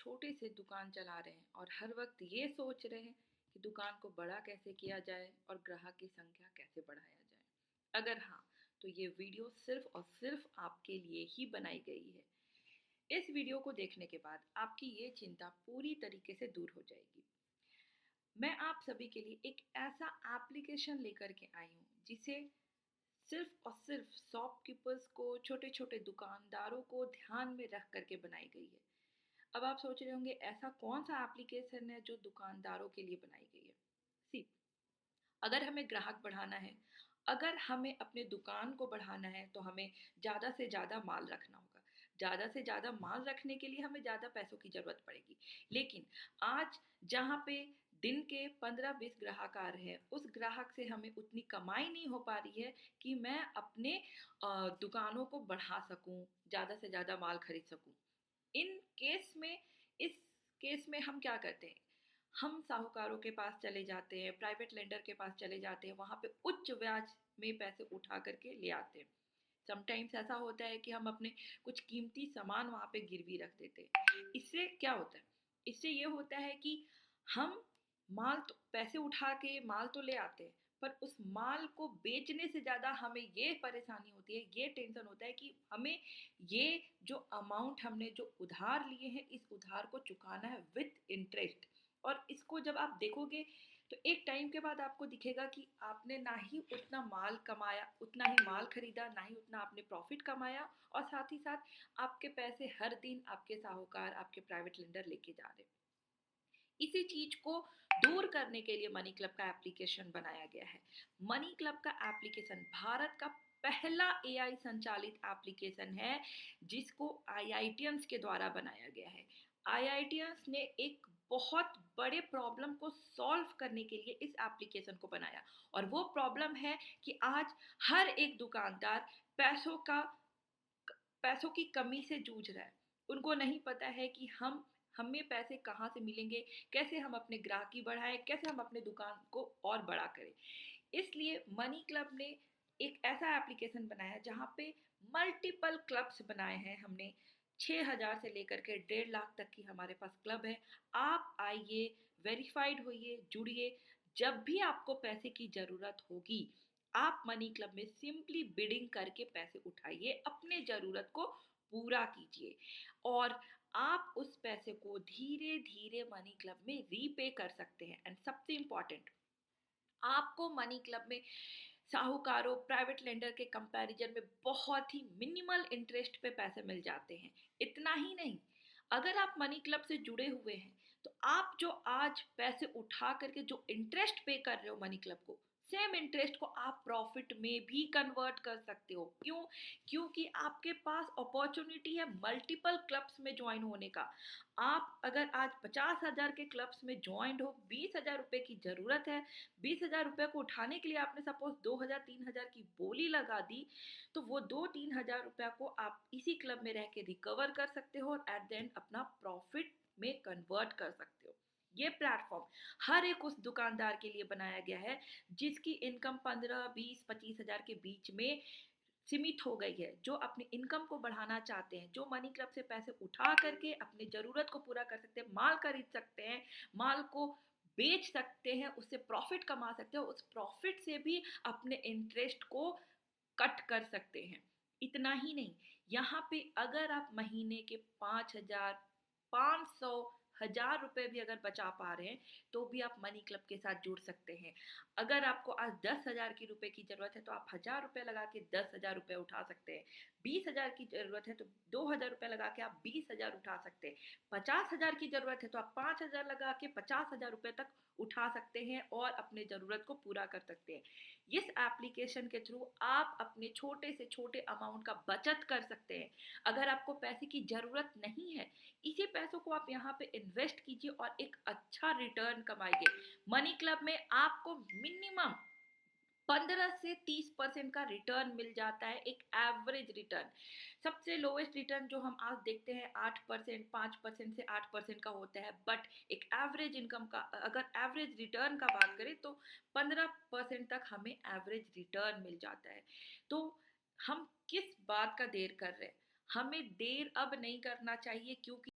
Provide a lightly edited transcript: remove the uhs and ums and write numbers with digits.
छोटे से दुकान चला रहे हैं और हर वक्त ये सोच रहे हैं कि दुकान को बड़ा कैसे किया जाए और ग्राहक की संख्या कैसे बढ़ाया जाए। अगर हाँ, तो ये वीडियो सिर्फ और सिर्फ आपके लिए ही बनाई गई है। इस वीडियो को देखने के बाद आपकी ये चिंता पूरी तरीके से दूर हो जाएगी। मैं आप सभी के लिए एक ऐसा एप्लीकेशन लेकर के आई हूँ जिसे सिर्फ और सिर्फ शॉपकीपर्स को, छोटे छोटे दुकानदारों को ध्यान में रख करके बनाई गई है। अब आप सोच रहे होंगे ऐसा कौन सा एप्लीकेशन है जो दुकानदारों के लिए बनाई गई है। सी, अगर हमें ग्राहक बढ़ाना है, अगर हमें अपने दुकान को बढ़ाना है तो हमें ज़्यादा से ज़्यादा माल रखना होगा। ज़्यादा से ज़्यादा माल रखने के लिए हमें ज़्यादा पैसों की ज़रूरत पड़ेगी। लेकिन आज जहाँ पे दिन के 15-20 ग्राहक आ रहे हैं, उस ग्राहक से हमें उतनी कमाई नहीं हो पा रही है कि मैं अपने दुकानों को बढ़ा सकूं, ज़्यादा से ज़्यादा माल खरीद सकूं। इन केस में इस केस में हम क्या करते हैं, हम साहूकारों के पास चले जाते हैं, प्राइवेट लेंडर के पास चले जाते हैं, वहाँ पे उच्च ब्याज में पैसे उठा करके ले आते हैं। समटाइम्स ऐसा होता है कि हम अपने कुछ कीमती सामान वहाँ पे गिरवी रख देते हैं। इससे क्या होता है, इससे ये होता है कि हम माल तो पैसे उठा के माल तो ले आते हैं, पर उस माल को बेचने से ज़्यादा हमें ये परेशानी होती है, ये टेंशन होता है कि हमें ये जो अमाउंट हमने जो उधार लिए हैं, इस उधार को चुकाना है विथ इंटरेस्ट। और इसको जब आप देखोगे तो एक टाइम के बाद आपको दिखेगा कि आपने ना ही उतना माल कमाया, उतना ही माल खरीदा, ना ही उतना आपने प्रॉफिट कमाया, और साथ ही साथ आपके पैसे हर दिन आपके साहूकार, आपके प्राइवेट लेंडर लेके जा रहे हैं। इसी चीज को दूर करने के लिए मनी क्लब का एप्लीकेशन बनाया गया है। मनी क्लब का एप्लीकेशन भारत का पहला एआई संचालित एप्लीकेशन है जिसको आईआईटियंस के द्वारा बनाया गया है। आईआईटियंस ने एक बहुत बड़े प्रॉब्लम को सॉल्व करने के लिए इस एप्लीकेशन को बनाया, और वो प्रॉब्लम है कि आज हर एक दुकानदार पैसों की कमी से जूझ रहा है। उनको नहीं पता है कि हमें पैसे कहाँ से मिलेंगे, कैसे हम अपने ग्राहकी बढ़ाएं, कैसे हम अपने दुकान को और बड़ा करें। इसलिए मनी क्लब ने एक ऐसा एप्लीकेशन बनाया जहाँ पे मल्टीपल क्लब्स बनाए हैं हमने। 6,000 से लेकर के 1.5 लाख तक की हमारे पास क्लब है। आप आइए, वेरीफाइड होइए, जुड़िए। जब भी आपको पैसे की ज़रूरत होगी, आप मनी क्लब में सिंपली बिडिंग करके पैसे उठाइए, अपने ज़रूरत को पूरा कीजिए, और आप उस पैसे को धीरे धीरे मनी क्लब में रीपे कर सकते हैं। एंड सबसे इम्पॉर्टेंट, आपको मनी क्लब में साहूकारों, प्राइवेट लेंडर के कंपैरिजन में बहुत ही मिनिमल इंटरेस्ट पे पैसे मिल जाते हैं। इतना ही नहीं, अगर आप मनी क्लब से जुड़े हुए हैं तो आप जो आज पैसे उठा करके जो इंटरेस्ट पे कर रहे हो मनी क्लब को, सेम इंटरेस्ट को आप प्रॉफिट में भी कन्वर्ट कर सकते हो। क्यों? क्योंकि आपके पास अपॉर्चुनिटी है मल्टीपल क्लब्स में ज्वाइन होने का। आप अगर आज 50,000 के क्लब्स में ज्वाइंट हो, 20,000 रुपए की जरूरत है, 20,000 रुपए को उठाने के लिए आपने सपोज 2,000-3,000 की बोली लगा दी, तो वो 2-3 हजार रुपया को आप इसी क्लब में रह के रिकवर कर सकते हो और एट द एंड अपना प्रॉफिट में कन्वर्ट कर सकते हो। ये प्लेटफॉर्म हर एक उस दुकानदार के लिए बनाया गया है जिसकी इनकम 15, 20, 25 हजार के बीच में सीमित हो गई है, जो अपनी इनकम को बढ़ाना चाहते हैं, जो मनी क्लब से पैसे उठा करके अपनी ज़रूरत को पूरा कर सकते हैं, माल खरीद सकते हैं, माल को बेच सकते हैं, उससे प्रॉफिट कमा सकते हैं, उस प्रॉफिट से भी अपने इंटरेस्ट को कट कर सकते हैं। इतना ही नहीं, यहाँ पे अगर आप महीने के 5,000, 500, 1,000 रुपए भी अगर बचा पा रहे हैं तो भी आप मनी क्लब के साथ जुड़ सकते हैं। अगर आपको आज 10,000 की रुपए की जरूरत है तो आप 1,000 रुपए लगा के 10,000 रुपए उठा सकते हैं। 20,000 की जरूरत है तो 2,000 रुपए लगा के आप 20,000 उठा सकते हैं। 50,000 की जरूरत है तो आप 5,000 लगा के 50,000 रुपए तक उठा सकते हैं और अपने ज़रूरत को पूरा कर सकते हैं। इस एप्लीकेशन के थ्रू आप अपने छोटे से छोटे अमाउंट का बचत कर सकते हैं। अगर आपको पैसे की ज़रूरत नहीं है, इसी पैसों को आप यहाँ पे इन्वेस्ट कीजिए और एक अच्छा रिटर्न कमाइए। मनी क्लब में आपको मिनिमम 15 से 30% का रिटर्न मिल जाता है, एक एवरेज रिटर्न। सबसे लोएस्ट रिटर्न जो हम आज देखते हैं 8%, 5% से 8% का होता है, बट एक एवरेज इनकम का अगर एवरेज रिटर्न का बात करें तो 15% तक हमें एवरेज रिटर्न मिल जाता है। तो हम किस बात का देर कर रहे हैं? हमें देर अब नहीं करना चाहिए, क्योंकि